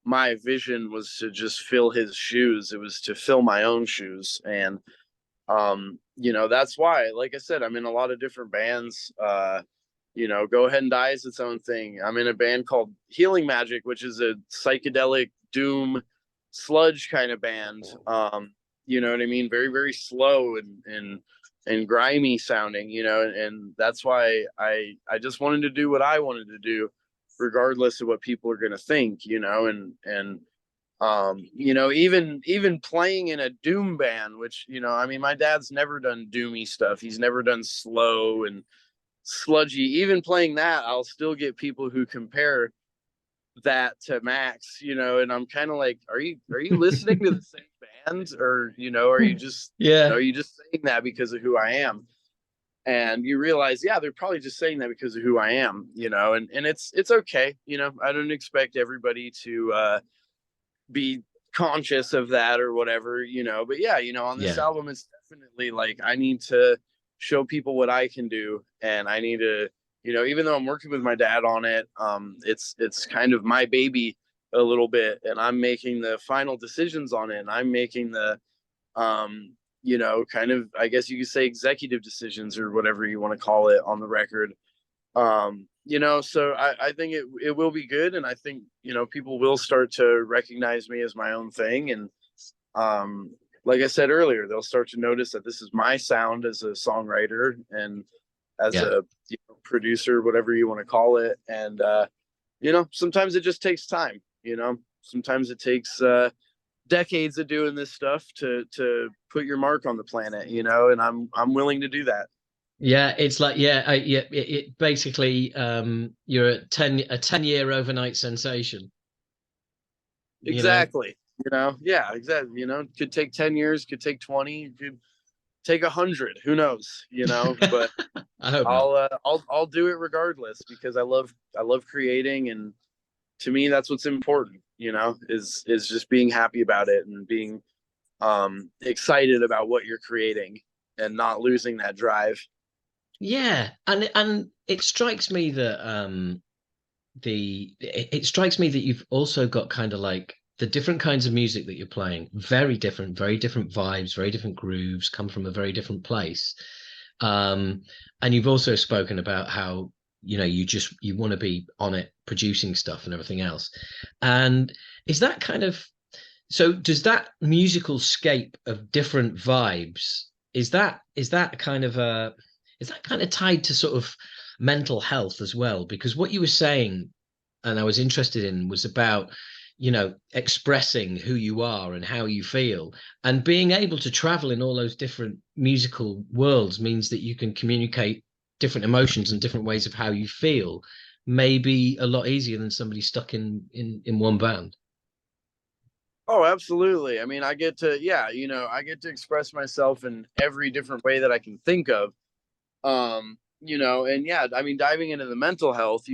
my vision, was to just fill his shoes. It was to fill my own shoes. And you know, that's why, like I said, I'm in a lot of different bands. You know, Go Ahead and Die is its own thing. I'm in a band called Healing Magic, which is a psychedelic doom sludge kind of band. You know what I mean? Very, very slow and grimy sounding, you know, and that's why I just wanted to do what I wanted to do, regardless of what people are gonna think, you know, and you know, even playing in a doom band, which, you know, I mean, my dad's never done doomy stuff. He's never done slow and sludgy. Even playing that, I'll still get people who compare that to Max, you know, and I'm kind of like, are you listening to the same band, or you know, yeah, are you just saying that because of who I am? And you realize, yeah, they're probably just saying that because of who I am, you know, and it's okay, you know. I don't expect everybody to be conscious of that or whatever, you know. But yeah, you know, on this yeah, album, it's definitely like I need to show people what I can do, and I need to, you know, even though I'm working with my dad on it, it's kind of my baby a little bit, and I'm making the final decisions on it, and I'm making the you know, kind of, I guess you could say, executive decisions or whatever you want to call it on the record. You know, so I think it will be good, and I think, you know, people will start to recognize me as my own thing. And like I said earlier, they'll start to notice that this is my sound as a songwriter and as Yeah. a producer, whatever you want to call it. And sometimes it just takes time. Sometimes it takes decades of doing this stuff to put your mark on the planet. And I'm willing to do that. Yeah, it's like yeah, it basically you're a 10-year overnight sensation, you know. Exactly. Yeah, exactly. Could take 10 years, could take 20, could take 100. Who knows? But I hope not. I'll do it regardless because I love creating, and to me that's what's important. Is just being happy about it and being excited about what you're creating and not losing that drive. Yeah, and it strikes me that it strikes me that you've also got kind of like the different kinds of music that you're playing, very different vibes, very different grooves, come from a very different place. Um, and you've also spoken about how, you want to be on it, producing stuff and everything else. And is that kind of so does that musical scape of different vibes, is that kind of tied to sort of mental health as well? Because what you were saying, and I was interested in, was about, expressing who you are and how you feel. And being able to travel in all those different musical worlds means that you can communicate different emotions and different ways of how you feel, maybe a lot easier than somebody stuck in one band. Oh, absolutely. I mean, I get to express myself in every different way that I can think of. And yeah, I mean, diving into the mental health,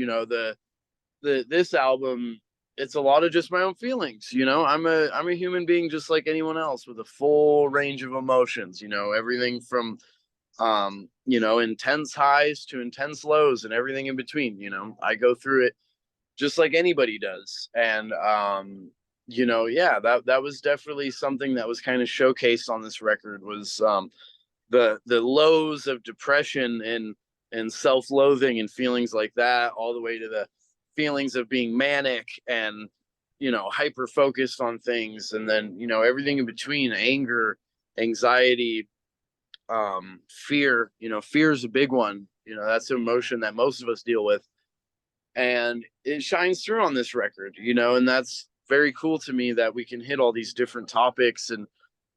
this album, it's a lot of just my own feelings. I'm a human being just like anyone else with a full range of emotions. Everything from intense highs to intense lows and everything in between. I go through it just like anybody does. And yeah, that was definitely something that was kind of showcased on this record was the lows of depression and self-loathing and feelings like that, all the way to the feelings of being manic and hyper focused on things, and then everything in between: anger, anxiety, fear. Fear is a big one. That's an emotion that most of us deal with, and it shines through on this record. And that's very cool to me that we can hit all these different topics and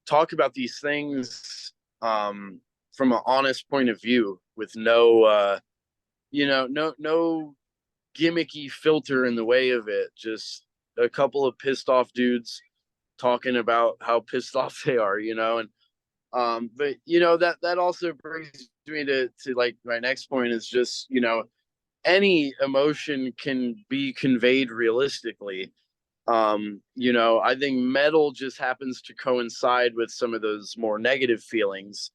talk about these things from an honest point of view with no gimmicky filter in the way of it. Just a couple of pissed off dudes talking about how pissed off they are, and but that also brings me to like my next point is just any emotion can be conveyed realistically. I think metal just happens to coincide with some of those more negative feelings.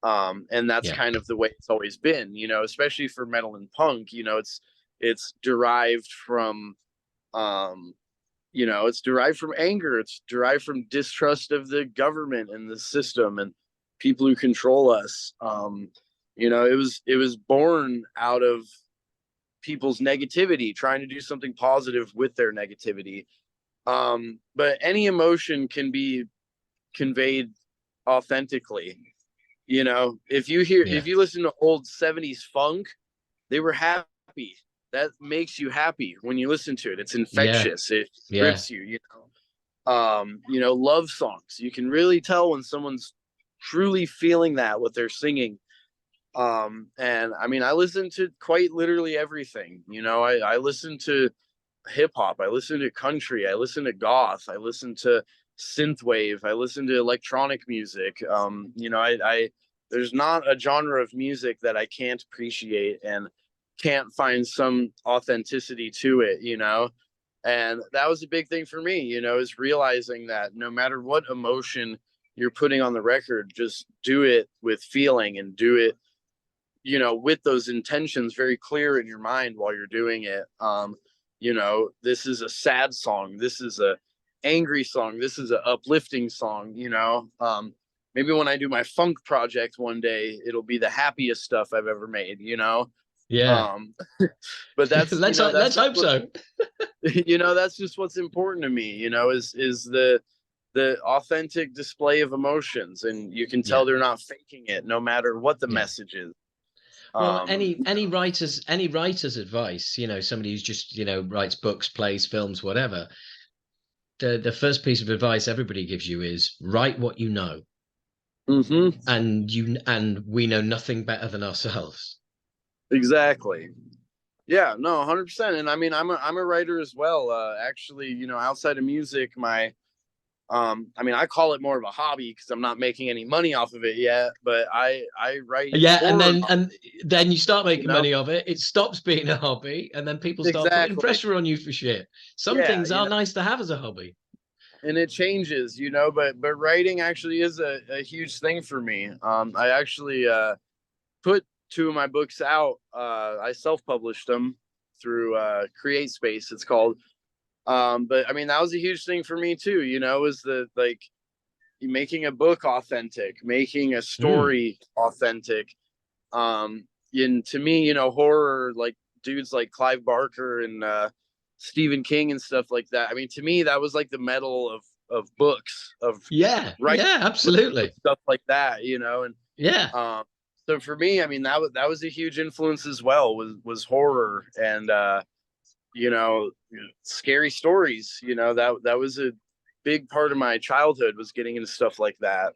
And that's Yeah. kind of the way it's always been, especially for metal and punk. It's derived from it's derived from anger, it's derived from distrust of the government and the system and people who control us. It was born out of people's negativity, trying to do something positive with their negativity. But any emotion can be conveyed authentically. If Yeah. you listen to old 70s funk, they were happy. That makes you happy when you listen to it. It's Yeah. infectious. It Yeah. grips you. Love songs. You can really tell when someone's truly feeling that what they're singing. And I mean, I listen to quite literally everything. I listen to hip hop, I listen to country, I listen to goth, I listen to synthwave, I listen to electronic music. I there's not a genre of music that I can't appreciate and can't find some authenticity to it. And that was a big thing for me. Is realizing that no matter what emotion you're putting on the record, just do it with feeling and do it with those intentions very clear in your mind while you're doing it. This is a sad song, this is a angry song, this is an uplifting song. Maybe when I do my funk project one day, it'll be the happiest stuff I've ever made. Yeah. um but that's Let's that's just hope what so. that's just what's important to me. Is the authentic display of emotions, and you can tell Yeah. they're not faking it, no matter what the Yeah. message is. Well, Um, any writer's advice, somebody who's just, writes books, plays, films, whatever. The first piece of advice everybody gives you is write what you know. mhm, And we know nothing better than ourselves. exactly. Yeah, no, 100%. And I mean, I'm a writer as well. Actually, outside of music, I mean, I call it more of a hobby because I'm not making any money off of it yet, but I write Yeah, and horror then novels, and then you start you making know? money of it. It stops being a hobby, and then people start putting Exactly. pressure on you for shit. Some Yeah, things are nice to have as a hobby. and it changes, but writing actually is a huge thing for me. I actually put two of my books out. I self-published them through Create Space, it's called. But I mean, that was a huge thing for me too, is the like making a book authentic, making a Mm, story authentic. And to me, horror, like dudes like Clive Barker and Stephen King and stuff like that. I mean, to me, that was like the metal of books, of yeah, writing yeah, absolutely. stuff like that, and Yeah, so for me, I mean, that was a huge influence as well, was horror and you know scary stories. That was a big part of my childhood, was getting into stuff like that,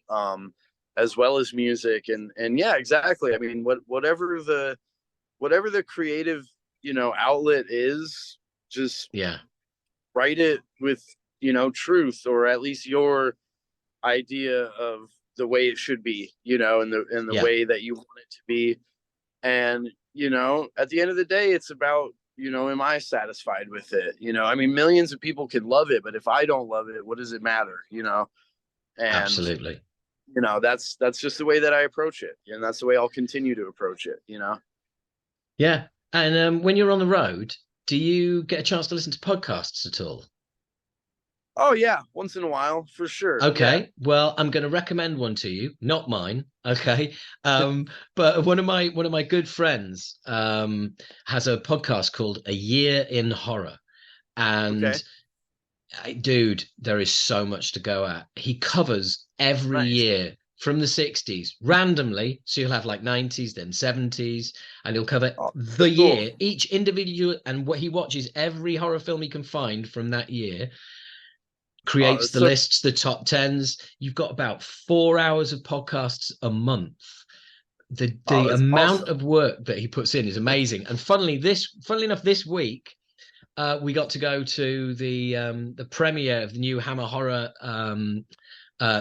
as well as music. And yeah, exactly. I mean, whatever the creative outlet is, just yeah, write it with truth, or at least your idea of the way it should be, in the yeah, way that you want it to be. And at the end of the day, it's about, am I satisfied with it? I mean, millions of people can love it, but if I don't love it, what does it matter? And absolutely. that's just the way that I approach it, and that's the way I'll continue to approach it. Yeah. And when you're on the road, do you get a chance to listen to podcasts at all? Oh yeah, once in a while, for sure. Yeah. Okay, well, I'm going to recommend one to you, not mine. Okay, but one of my good friends has a podcast called A Year in Horror, Okay. and dude, there is so much to go at. He covers every Nice. year from the 60s randomly, so you'll have like 90s, then 70s, and he'll cover Oh, the cool. year, each individual, and what he watches every horror film he can find from that year, Oh, creates that's the so. lists, the top tens. You've got about 4 hours of podcasts a month. The Oh, that's amount awesome. of work that he puts in is amazing. And funnily enough, this week we got to go to the premiere of the new Hammer horror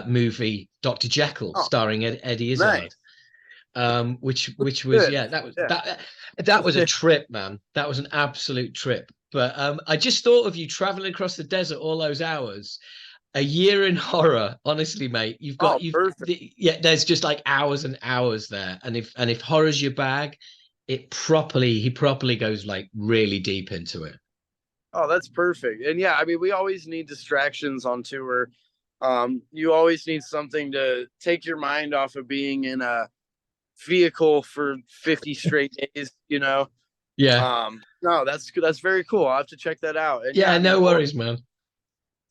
movie, Dr. Jekyll, Oh, starring Eddie Izzard. nice. Which was, Good. yeah, that was Yeah. that was a trip, man. That was an absolute trip. But I just thought of you traveling across the desert all those hours. A year in horror, honestly, mate. Oh, perfect. Yeah, there's just like hours and hours there. And if horror's your bag, he properly goes like really deep into it. Oh, that's perfect. And yeah, I mean, we always need distractions on tour. You always need something to take your mind off of being in a vehicle for 50 straight days. Yeah. No, that's very cool. I'll have to check that out. And yeah, Yeah, I mean, no horror worries, man.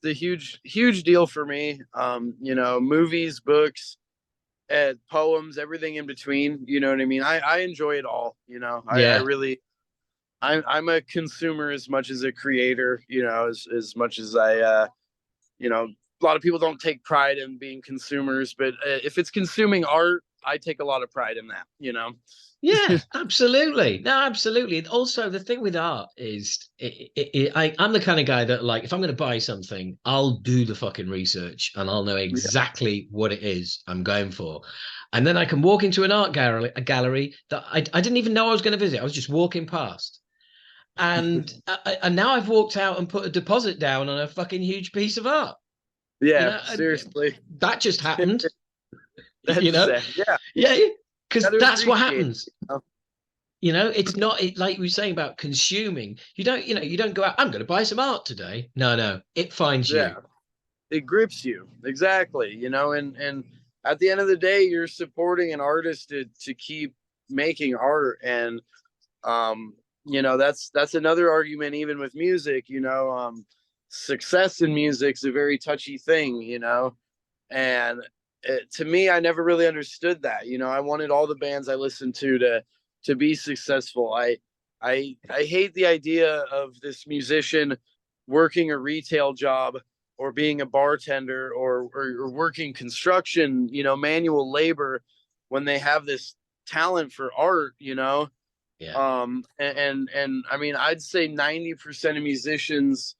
is a huge deal for me. Movies, books, and poems, everything in between. You know what I mean? I enjoy it all. I Yeah. really, I'm a consumer as much as a creator, as much as a lot of people don't take pride in being consumers, but if it's consuming art, I take a lot of pride in that. Yeah, absolutely. No, absolutely. And also, the thing with art is, I'm the kind of guy that, like, if I'm going to buy something, I'll do the fucking research and I'll know Yeah. exactly what it is I'm going for. And then I can walk into an art gallery, a gallery that I didn't even know I was going to visit. I was just walking past. And now I've walked out and put a deposit down on a fucking huge piece of art. You Yeah, know, seriously. that just happened, you That's know? sad. Yeah, Yeah, because got to that's what appreciate it. happens. It's not like we were saying about consuming. You don't go out, I'm going to buy some art today. No, no, it finds you. Yeah, it grips you, exactly. And at the end of the day, you're supporting an artist to keep making art. And that's another argument, even with music. success in music's a very touchy thing, you know, and to me, I never really understood that. You know, I wanted all the bands I listened to be successful. I hate the idea of this musician working a retail job or being a bartender or working construction, you know, manual labor when they have this talent for art, you know. Yeah. And I mean, I'd say 90% of musicians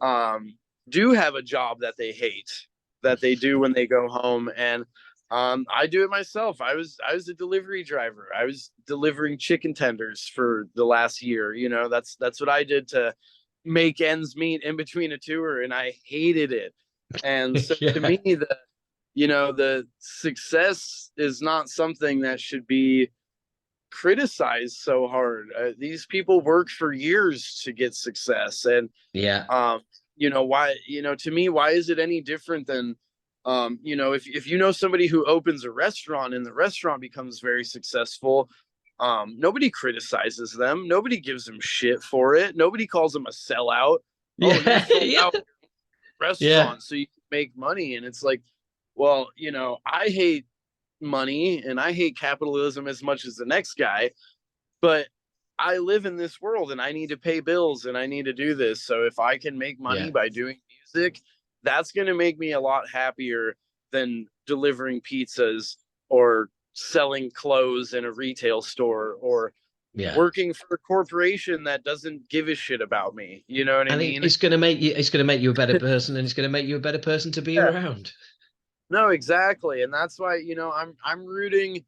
um do have a job that they hate, that they do when they go home. And I do it myself. I was a delivery driver. I was delivering chicken tenders for the last year. You know, that's what I did to make ends meet in between a tour, and I hated it. And so to Yeah. me, the success is not something that should be criticized so hard. These people work for years to get success, and Yeah. um, why? To me, why is it any different than if you know somebody who opens a restaurant and the restaurant becomes very successful, nobody criticizes them, nobody gives them shit for it, nobody calls them a sellout. Oh, you Yeah. sold Yeah. out Yeah. restaurant so you can make money. And it's like, well, I hate money and I hate capitalism as much as the next guy, but I live in this world and I need to pay bills and I need to do this. So if I can make money Yeah. by doing music, that's going to make me a lot happier than delivering pizzas or selling clothes in a retail store or Yeah. working for a corporation that doesn't give a shit about me. You know what I And mean? it's going to make you, it's going to make you a better person, and it's going to make you a better person to be Yeah. around. No, exactly. And that's why, I'm rooting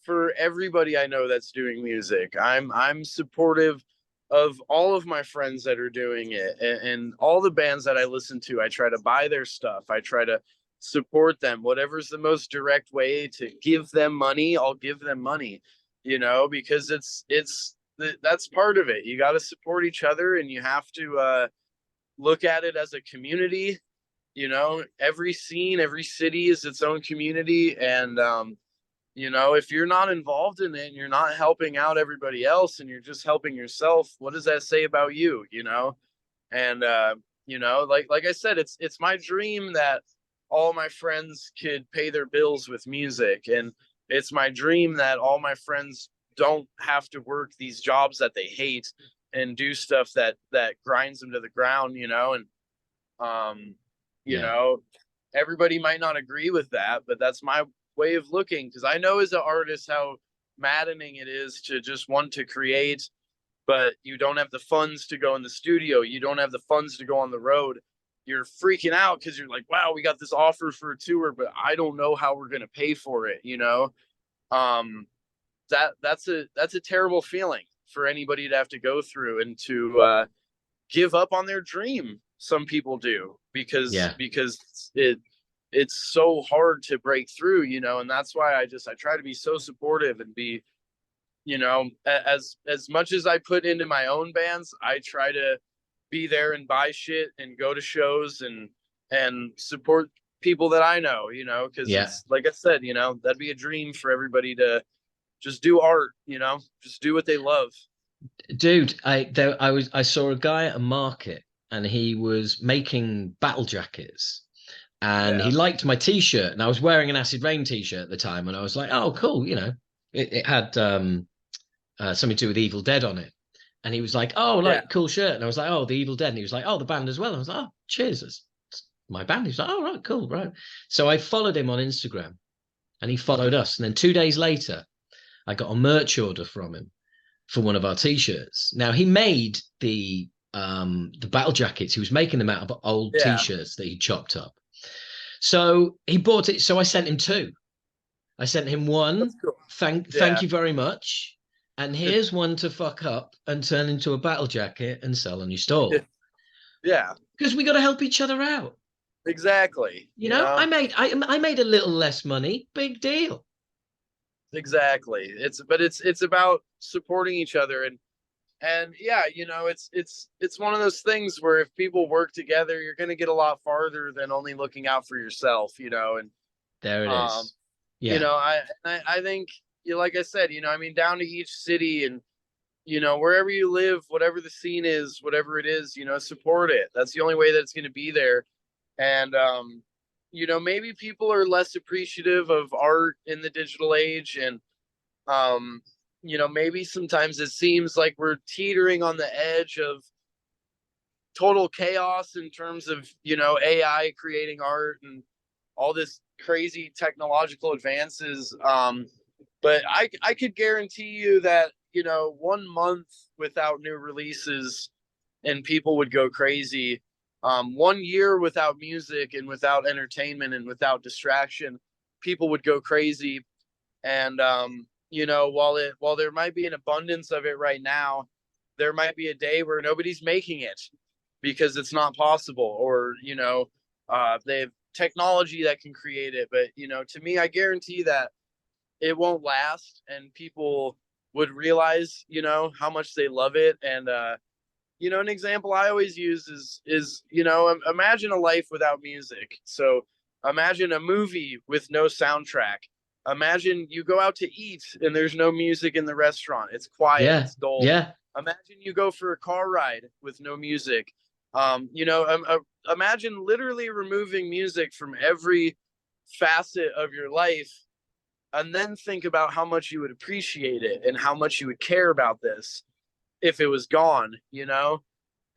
for everybody I know that's doing music. I'm supportive of all of my friends that are doing it, and all the bands that I listen to. I try to buy their stuff. I try to support them. Whatever's the most direct way to give them money, I'll give them money, because that's part of it. You got to support each other, and you have to look at it as a community. Every scene, every city is its own community. And if you're not involved in it and you're not helping out everybody else and you're just helping yourself, what does that say about you? And like I said, it's my dream that all my friends could pay their bills with music, and it's my dream that all my friends don't have to work these jobs that they hate and do stuff that grinds them to the ground. And um you Yeah. know everybody might not agree with that, but that's my way of looking, because I know as an artist how maddening it is to just want to create, but you don't have the funds to go in the studio, you don't have the funds to go on the road. You're freaking out because you're like, wow, we got this offer for a tour, but I don't know how we're going to pay for it. um that's a terrible feeling for anybody to have to go through, and to give up on their dream. Some people do, because Yeah. it's so hard to break through, and that's why I try to be so supportive and be, as much as I put into my own bands, I try to be there and buy shit and go to shows and support people that I know, because Yeah. it's like I said, that'd be a dream for everybody to just do art, just do what they love. Dude, I saw a guy at a market, and he was making battle jackets, and he Yeah. liked my t-shirt, and I was wearing an Acid Rain t-shirt at the time, and I was like, oh cool, it had something to do with Evil Dead on it. And he was like, oh, Yeah. like cool shirt. And I was like, oh, the Evil Dead. And he was like, oh, the band as well. I was like, oh, cheers. It's my band. He was like, oh, right, cool, right. So I followed him on Instagram, and he followed us. And then 2 days later, I got a merch order from him for one of our t-shirts. Now he made the battle jackets. He was making them out of old Yeah. t-shirts that he chopped up. So he bought it. So I sent him two. I sent him one. That's cool. Thank Yeah. you very much. And here's one to fuck up and turn into a battle jacket and sell on your store. Yeah. Because we got to help each other out. Exactly. I made a little less money. Big deal. Exactly. It's about supporting each other, and yeah, it's one of those things where if people work together, you're going to get a lot farther than only looking out for yourself, and There it um is. Yeah. I think, like I said, I mean, down to each city, and you know, wherever you live, whatever the scene is, whatever it is, you know, support it. That's the only way that it's going to be there. And, you know, maybe people are less appreciative of art in the digital age. And, um, you know, maybe sometimes it seems like we're teetering on the edge of total chaos in terms of, you know, AI creating art and all this crazy technological advances. But I could guarantee you that, you know, 1 month without new releases and people would go crazy. 1 year without music and without entertainment and without distraction, people would go crazy. And you know, while there might be an abundance of it right now, there might be a day where nobody's making it because it's not possible, or you know, they have technology that can create it. But you know, to me, I guarantee that it won't last, and people would realize, you know, how much they love it. And you know, an example I always use is you know, imagine a life without music. So imagine a movie with no soundtrack. Imagine you go out to eat and there's no music in the restaurant. It's quiet, Yeah, it's dull. yeah, Imagine you go for a car ride with no music. You know, imagine literally removing music from every facet of your life, and then think about how much you would appreciate it and how much you would care about this if it was gone, you know?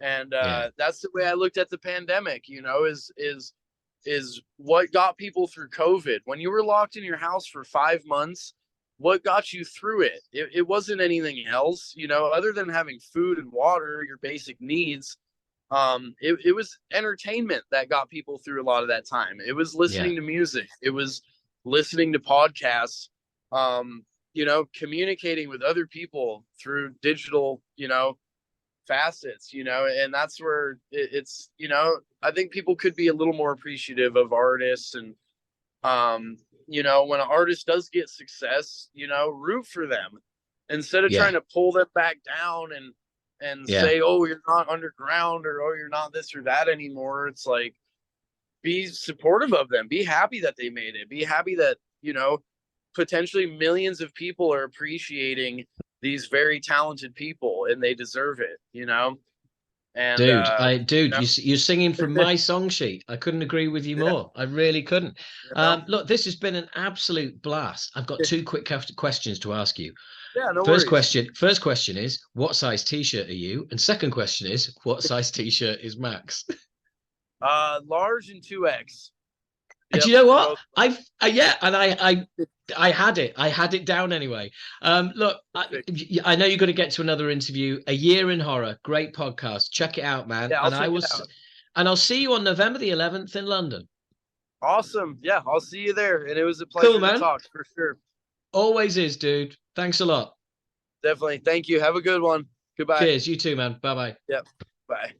And yeah, that's the way I looked at the pandemic, you know, is what got people through COVID. When you were locked in your house for 5 months, what got you through it? It wasn't anything else, you know, other than having food and water, your basic needs. It was entertainment that got people through a lot of that time. It was yeah, listening to music. It was listening to podcasts. You know, communicating with other people through digital, you know, facets, you know. And that's where it's, you know, I think people could be a little more appreciative of artists. And you know, when an artist does get success, you know, root for them instead of trying yeah, to pull them back down and yeah, say, oh, you're not underground, or oh, you're not this or that anymore. It's like, be supportive of them, be happy that they made it, be happy that, you know, potentially millions of people are appreciating these very talented people and they deserve it, you know. And dude, you know, you're singing from my song sheet. I couldn't agree with you yeah, more. I really couldn't. you know, Look, this has been an absolute blast. I've got two quick questions to ask you. yeah, no First worries. question. First question is, what size t-shirt are you? And second question is, what size t-shirt is Max? Large and 2X. And do Yep, you know for what? both. Yeah, and I had it. I had it down anyway. Look, Perfect. I know you're going to get to another interview. A Year in Horror, great podcast. Check it out, man. Yeah, I'll And I check it was, out. and I'll see you on November the 11th in London. Awesome. Yeah, I'll see you there. And it was a Cool, pleasure to man. talk for sure. Always is, dude. Thanks a lot. Definitely. Thank you. Have a good one. Goodbye. Cheers. You too, man. Bye bye. Yep. Bye.